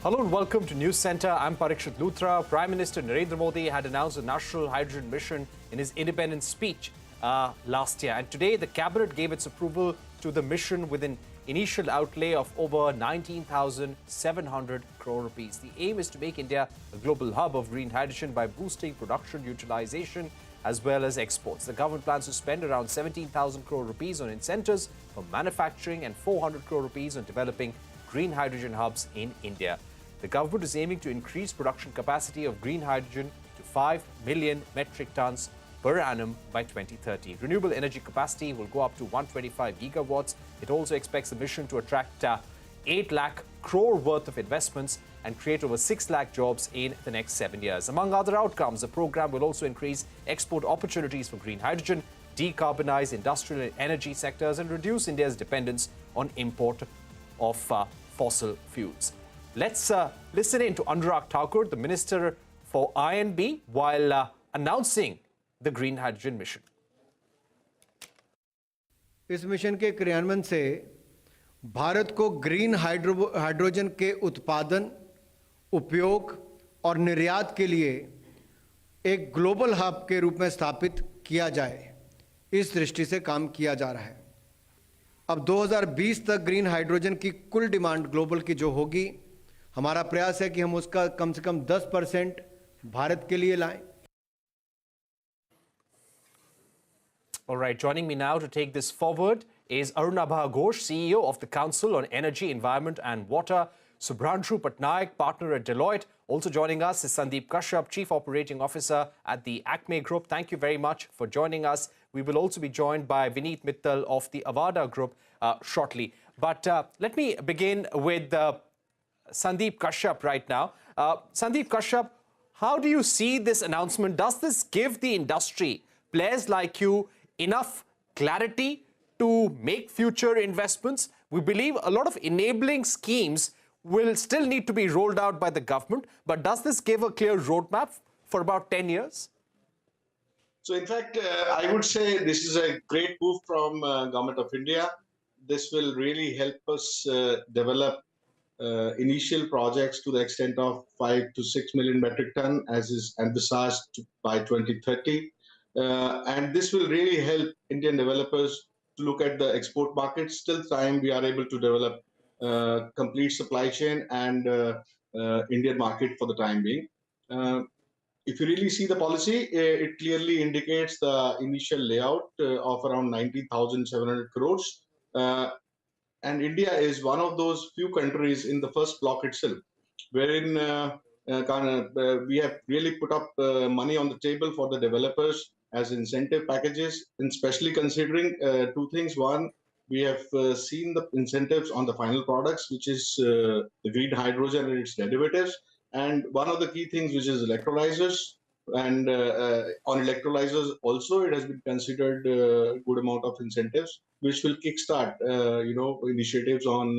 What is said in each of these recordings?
Hello and welcome to Newscentre. I'm Parikshit Luthra. Prime Minister Narendra Modi had announced a national hydrogen mission in his independence speech last year. And today, the cabinet gave its approval to the mission with an initial outlay of over 19,700 crore rupees. The aim is to make India a global hub of green hydrogen by boosting production utilization as well as exports. The government plans to spend around 17,000 crore rupees on incentives for manufacturing and 400 crore rupees on developing green hydrogen hubs in India. The government is aiming to increase production capacity of green hydrogen to 5 million metric tons per annum by 2030. Renewable energy capacity will go up to 125 gigawatts. It also expects the mission to attract 8 lakh crore worth of investments and create over 6 lakh jobs in the next 7 years. Among other outcomes, the program will also increase export opportunities for green hydrogen, decarbonize industrial and energy sectors, and reduce India's dependence on import of fossil fuels. Let's listen in to Anurag Thakur, the Minister for I&B, while announcing the green hydrogen mission. इस mission के क्रियान्वयन से भारत को green hydrogen के उत्पादन, उपयोग और निर्यात के लिए एक ग्लोबल हब के रूप में स्थापित किया जाए, इस दृष्टि से काम किया जा रहा है। अब 2020 तक ग्रीन हाइड्रोजन की कुल डिमांड ग्लोबल की जो होगी, हमारा प्रयास है कि हम उसका कम से कम 10% भारत के लिए लाएं। All right, joining me now to take this forward is Arunabha Ghosh, CEO of the Council on Energy, Environment and Water, Shubranshu Patnaik, partner at Deloitte. Also joining us is Sandeep Kashyap, Chief Operating Officer at the ACME Group. Thank you very much for joining us. We will also be joined by Vineet Mittal of the Avaada Group shortly. But let me begin with Sandeep Kashyap right now. Sandeep Kashyap, how do you see this announcement? Does this give the industry, players like you, enough clarity to make future investments? We believe a lot of enabling schemes will still need to be rolled out by the government, but does this give a clear roadmap for about 10 years? So in fact, I would say this is a great move from Government of India. This will really help us develop initial projects to the extent of 5 to 6 million metric ton, as is envisaged by 2030. And this will really help Indian developers to look at the export markets. Till time we are able to develop complete supply chain and Indian market for the time being. If you really see the policy, it clearly indicates the initial layout of around 19,700 crores. And India is one of those few countries in the first block itself, wherein we have really put up money on the table for the developers as incentive packages, and especially considering two things. One, we have seen the incentives on the final products, which is the green hydrogen and its derivatives. And one of the key things, which is electrolyzers. And on electrolyzers also, it has been considered a good amount of incentives, which will kickstart, initiatives on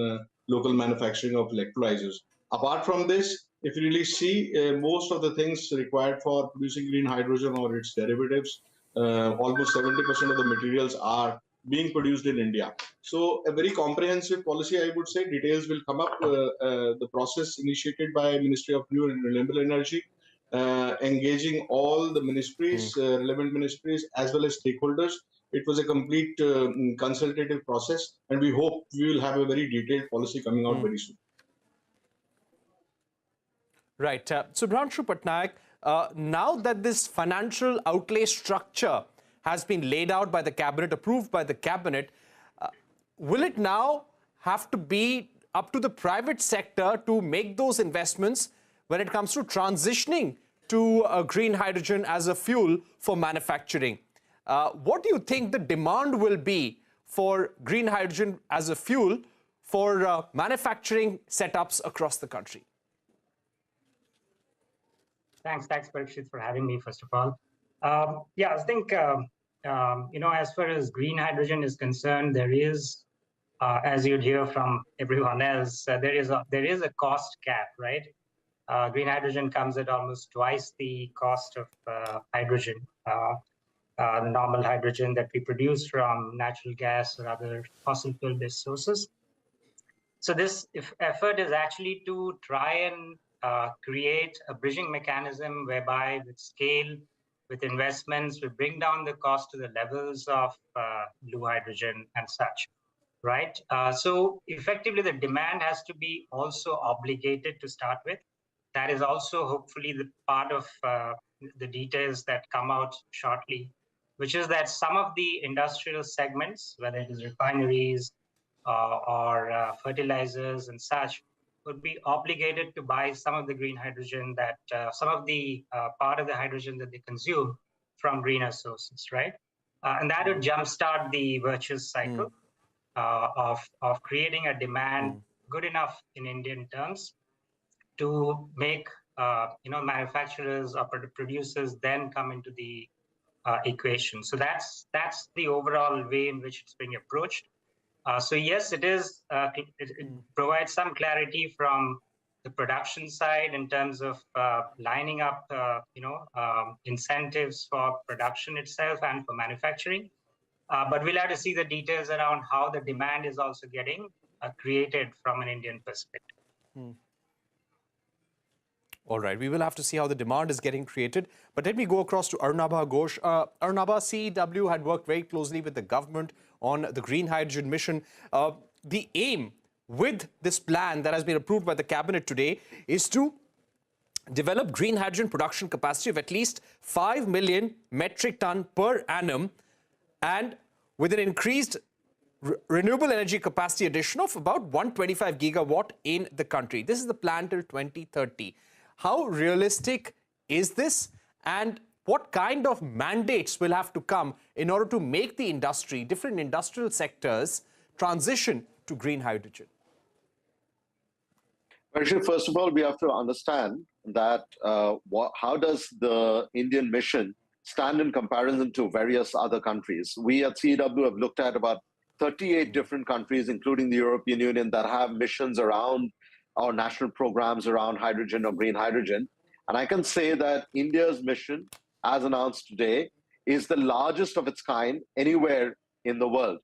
local manufacturing of electrolyzers. Apart from this, if you really see most of the things required for producing green hydrogen or its derivatives, almost 70% of the materials are being produced in India. So a very comprehensive policy, I would say. Details will come up. The process initiated by Ministry of New and Renewable Energy, engaging all the ministries, relevant ministries, as well as stakeholders. It was a complete consultative process, and we hope we will have a very detailed policy coming out very soon. Right. Shubranshu Patnaik, now that this financial outlay structure has been laid out by the cabinet, approved by the cabinet, will it now have to be up to the private sector to make those investments when it comes to transitioning to green hydrogen as a fuel for manufacturing? What do you think the demand will be for green hydrogen as a fuel for manufacturing setups across the country? Thanks, Parikshit, for having me, first of all. I think, as far as green hydrogen is concerned, there is, as you'd hear from everyone else, there is a cost cap, right? Green hydrogen comes at almost twice the cost of hydrogen, the normal hydrogen that we produce from natural gas or other fossil fuel-based sources. So this effort is actually to try and create a bridging mechanism whereby with scale, with investments, we bring down the cost to the levels of blue hydrogen and such, right? So effectively, the demand has to be also obligated to start with. That is also hopefully the part of the details that come out shortly, which is that some of the industrial segments, whether it is refineries or fertilizers and such, would be obligated to buy some of the green hydrogen that some of the part of the hydrogen that they consume from greener sources, right? And that would jumpstart the virtuous cycle of creating a demand good enough in Indian terms to make manufacturers or producers then come into the equation. So that's the overall way in which it's being approached. So yes, it is. It provides some clarity from the production side in terms of lining up, incentives for production itself and for manufacturing. But we'll have to see the details around how the demand is also getting created from an Indian perspective. All right, we will have to see how the demand is getting created. But let me go across to Arunabha Ghosh. Arunabha, CEEW had worked very closely with the government on the green hydrogen mission. The aim with this plan that has been approved by the cabinet today is to develop green hydrogen production capacity of at least 5 million metric ton per annum, and with an increased renewable energy capacity addition of about 125 gigawatt in the country. This is the plan till 2030. How realistic is this, and what kind of mandates will have to come in order to make the industry, different industrial sectors, transition to green hydrogen? First of all, we have to understand that how does the Indian mission stand in comparison to various other countries? We at CEEW have looked at about 38 different countries, including the European Union, that have missions around our national programs around hydrogen or green hydrogen. And I can say that India's mission, as announced today, is the largest of its kind anywhere in the world.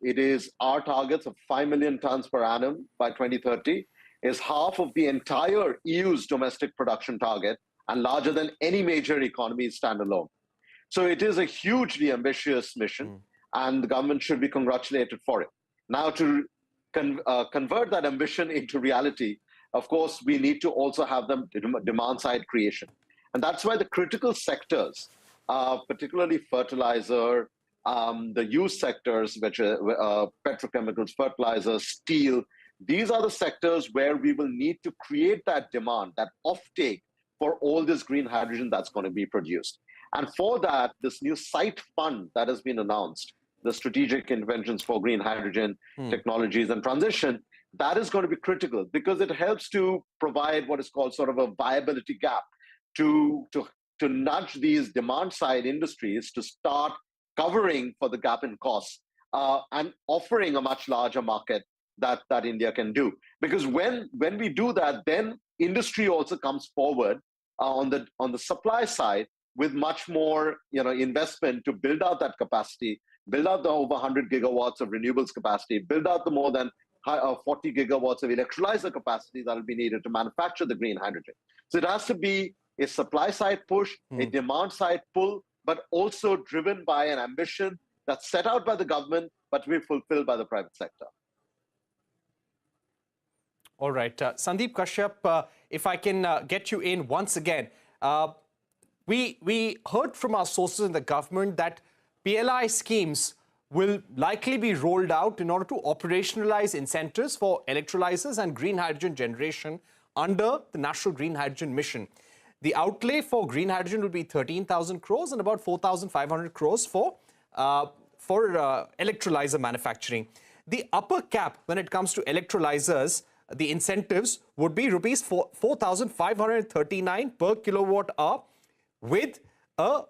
It is our targets of 5 million tons per annum by 2030, is half of the entire EU's domestic production target and larger than any major economy standalone. So it is a hugely ambitious mission, and the government should be congratulated for it. Now, to convert that ambition into reality, of course, we need to also have the demand side creation. And that's why the critical sectors, particularly fertilizer, the use sectors, which are petrochemicals, fertilizers, steel, these are the sectors where we will need to create that demand, that offtake for all this green hydrogen that's going to be produced. And for that, this new site fund that has been announced, the strategic interventions for green hydrogen technologies and transition, that is going to be critical because it helps to provide what is called sort of a viability gap to nudge these demand side industries to start covering for the gap in costs and offering a much larger market that India can do. Because when we do that, then industry also comes forward on the supply side with much more investment to build out that capacity, build out the over 100 gigawatts of renewables capacity, build out the more than 40 gigawatts of electrolyzer capacity that will be needed to manufacture the green hydrogen. So it has to be a supply side push, a demand side pull, but also driven by an ambition that's set out by the government, but will be fulfilled by the private sector. All right. Sandeep Kashyap, if I can get you in once again. We heard from our sources in the government that PLI schemes will likely be rolled out in order to operationalize incentives for electrolyzers and green hydrogen generation under the National Green Hydrogen Mission. The outlay for green hydrogen will be 13,000 crores and about 4,500 crores for electrolyzer manufacturing. The upper cap when it comes to electrolyzers, the incentives would be rupees 4,539 per kilowatt hour with a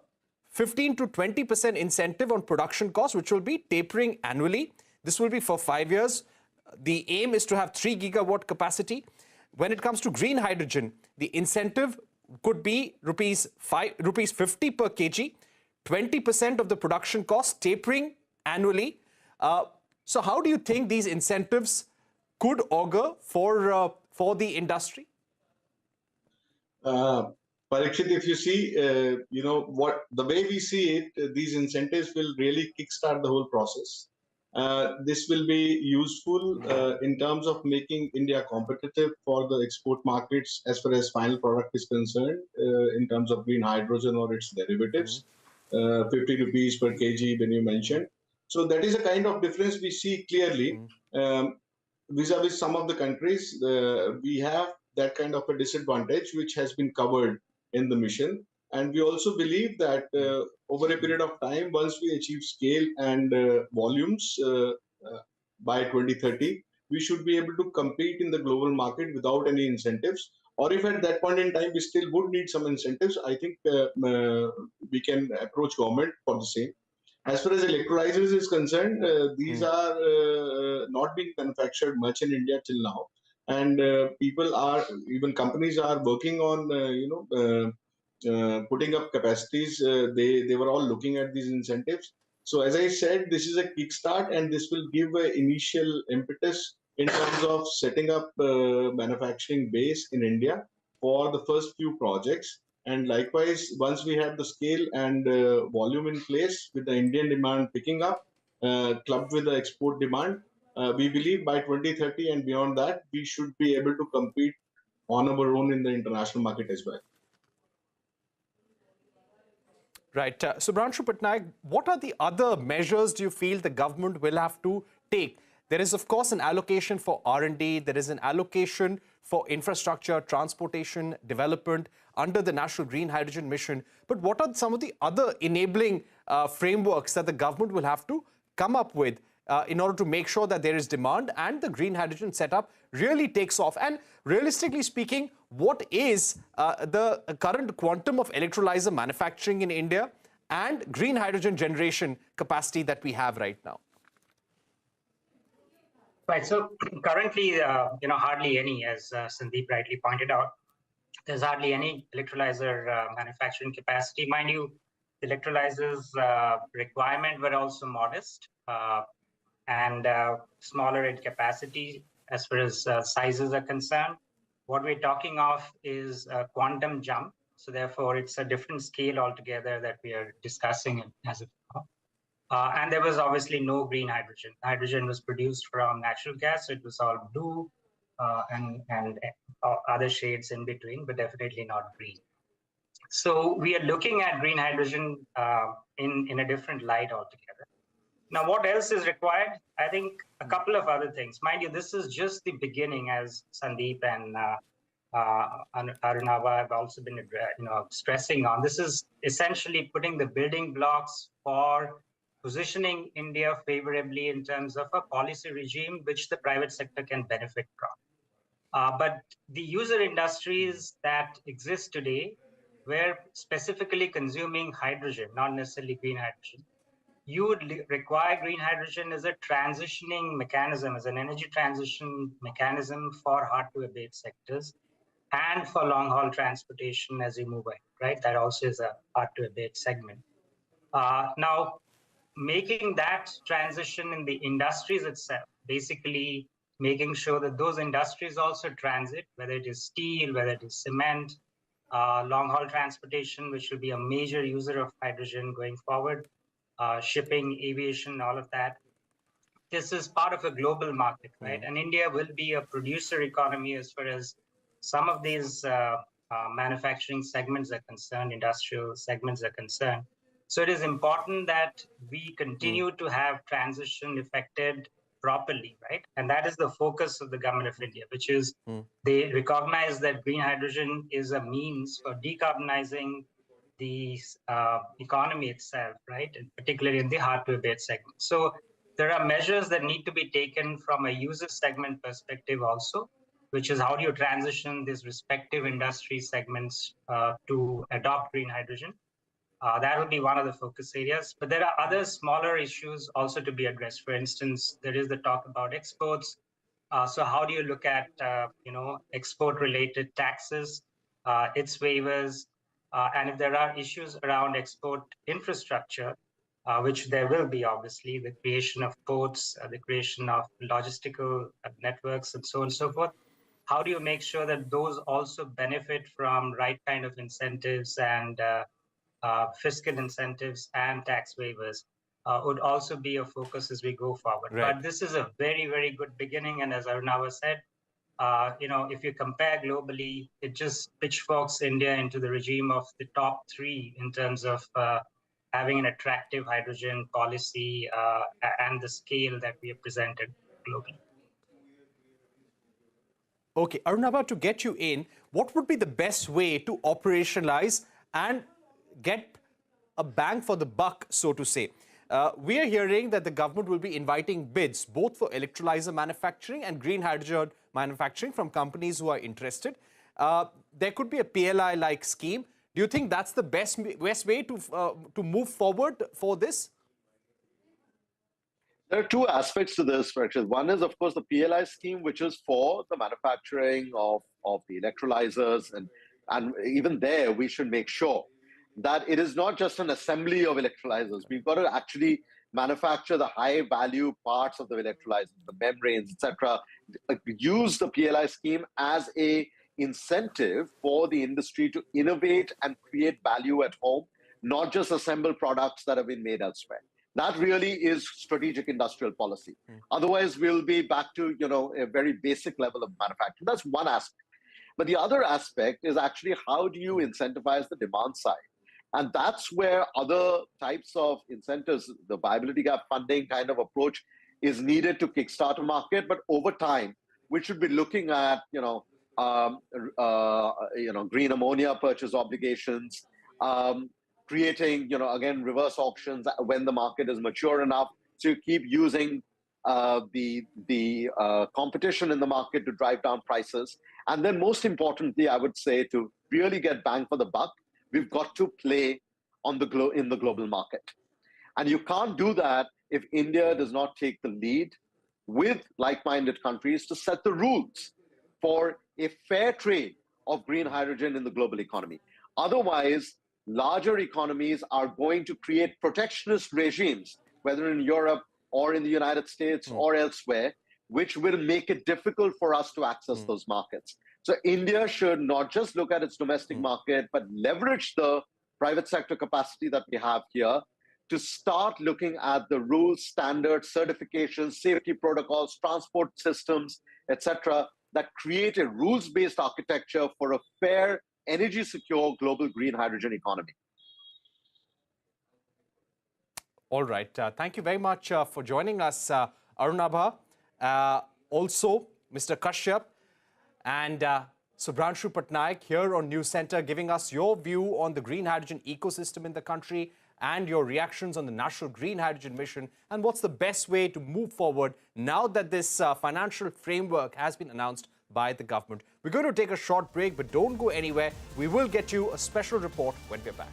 15 to 20% incentive on production costs, which will be tapering annually. This will be for 5 years. The aim is to have 3 gigawatt capacity. When it comes to green hydrogen, the incentive could be rupees 50 per kg, 20% of the production cost tapering annually. So how do you think these incentives could augur for the industry? Parikshit, if you see, what the way we see it, these incentives will really kickstart the whole process. This will be useful in terms of making India competitive for the export markets as far as final product is concerned, in terms of green hydrogen or its derivatives, 50 rupees per kg when you mentioned. So that is a kind of difference we see clearly. Vis-a-vis some of the countries, we have that kind of a disadvantage which has been covered in the mission. And we also believe that over a period of time, once we achieve scale and volumes by 2030, we should be able to compete in the global market without any incentives. Or if at that point in time we still would need some incentives, I think we can approach government for the same. As far as electrolyzers is concerned, these are not being manufactured much in India till now, and even companies are working on putting up capacities. They were all looking at these incentives. So as I said, this is a kickstart, and this will give an initial impetus in terms of setting up manufacturing base in India for the first few projects. And likewise, once we have the scale and volume in place with the Indian demand picking up, clubbed with the export demand, we believe by 2030 and beyond that, we should be able to compete on our own in the international market as well. Right. Shubranshu Patnaik, what are the other measures do you feel the government will have to take? There is, of course, an allocation for R&D. There is an allocation for infrastructure, transportation, development under the National Green Hydrogen Mission. But what are some of the other enabling frameworks that the government will have to come up with in order to make sure that there is demand and the green hydrogen setup really takes off? And realistically speaking, what is the current quantum of electrolyzer manufacturing in India and green hydrogen generation capacity that we have right now? Right. So currently, hardly any, as Sandeep rightly pointed out, there's hardly any electrolyzer manufacturing capacity. Mind you, the electrolyzers requirement were also modest and smaller in capacity as far as sizes are concerned. What we're talking of is a quantum jump. So therefore, it's a different scale altogether that we are discussing as of now. And there was obviously no green hydrogen. Hydrogen was produced from natural gas, so it was all blue and other shades in between, but definitely not green. So we are looking at green hydrogen in a different light altogether. Now, what else is required? I think a couple of other things. Mind you, this is just the beginning, as Sandeep and Arunabha have also been stressing on. This is essentially putting the building blocks for positioning India favorably in terms of a policy regime which the private sector can benefit from. But the user industries that exist today, where specifically consuming hydrogen, not necessarily green hydrogen, you would require green hydrogen as a transitioning mechanism, as an energy transition mechanism for hard-to-abate sectors and for long-haul transportation as you move ahead, right? That also is a hard-to-abate segment. Now, making that transition in the industries itself, basically making sure that those industries also transit, whether it is steel, whether it is cement, long-haul transportation, which will be a major user of hydrogen going forward, shipping, aviation, all of that. This is part of a global market, right? And India will be a producer economy as far as some of these manufacturing segments are concerned, industrial segments are concerned. So it is important that we continue to have transition effected properly, right? And that is the focus of the government of India, which is they recognize that green hydrogen is a means for decarbonizing the economy itself, right? And particularly in the hard-to-abate segment. So there are measures that need to be taken from a user segment perspective also, which is how do you transition these respective industry segments to adopt green hydrogen. That would be one of the focus areas. But there are other smaller issues also to be addressed. For instance, there is the talk about exports. So how do you look at export-related taxes, its waivers, and if there are issues around export infrastructure, which there will be, obviously, the creation of ports, the creation of logistical networks, and so on and so forth. How do you make sure that those also benefit from right kind of incentives and fiscal incentives and tax waivers would also be a focus as we go forward. Right. But this is a very, very good beginning. And as Arunabha said, if you compare globally, it just pitchforks India into the regime of the top 3 in terms of having an attractive hydrogen policy and the scale that we have presented globally. Okay, Arunabha, to get you in, what would be the best way to operationalize and get a bang for the buck, so to say? We are hearing that the government will be inviting bids both for electrolyzer manufacturing and green hydrogen manufacturing from companies who are interested. There could be a PLI-like scheme. Do you think that's the best way to move forward for this? There are 2 aspects to this, Parikshit. One is, of course, the PLI scheme, which is for the manufacturing of the electrolyzers. And even there, we should make sure that it is not just an assembly of electrolyzers. We've got to actually manufacture the high-value parts of the electrolyzers, the membranes, etc. Use the PLI scheme as a incentive for the industry to innovate and create value at home, not just assemble products that have been made elsewhere. That really is strategic industrial policy. Otherwise, we'll be back to a very basic level of manufacturing. That's one aspect. But the other aspect is actually how do you incentivize the demand side? And that's where other types of incentives, the viability gap funding kind of approach is needed to kickstart a market. But over time, we should be looking at green ammonia purchase obligations, creating, again, reverse auctions when the market is mature enough to keep using the competition in the market to drive down prices. And then most importantly, I would say, to really get bang for the buck, we've got to play in the global market. And you can't do that if India does not take the lead with like-minded countries to set the rules for a fair trade of green hydrogen in the global economy. Otherwise, larger economies are going to create protectionist regimes, whether in Europe or in the United States or elsewhere, which will make it difficult for us to access those markets. So India should not just look at its domestic market, but leverage the private sector capacity that we have here to start looking at the rules, standards, certifications, safety protocols, transport systems, etc., that create a rules-based architecture for a fair, energy-secure global green hydrogen economy. All right. Thank you very much for joining us, Arunabha. Also, Mr. Kashyap and Shubranshu Patnaik here on Newscentre, giving us your view on the green hydrogen ecosystem in the country and your reactions on the National Green Hydrogen Mission and what's the best way to move forward now that this financial framework has been announced by the government. We're going to take a short break, but don't go anywhere. We will get you a special report when we're back.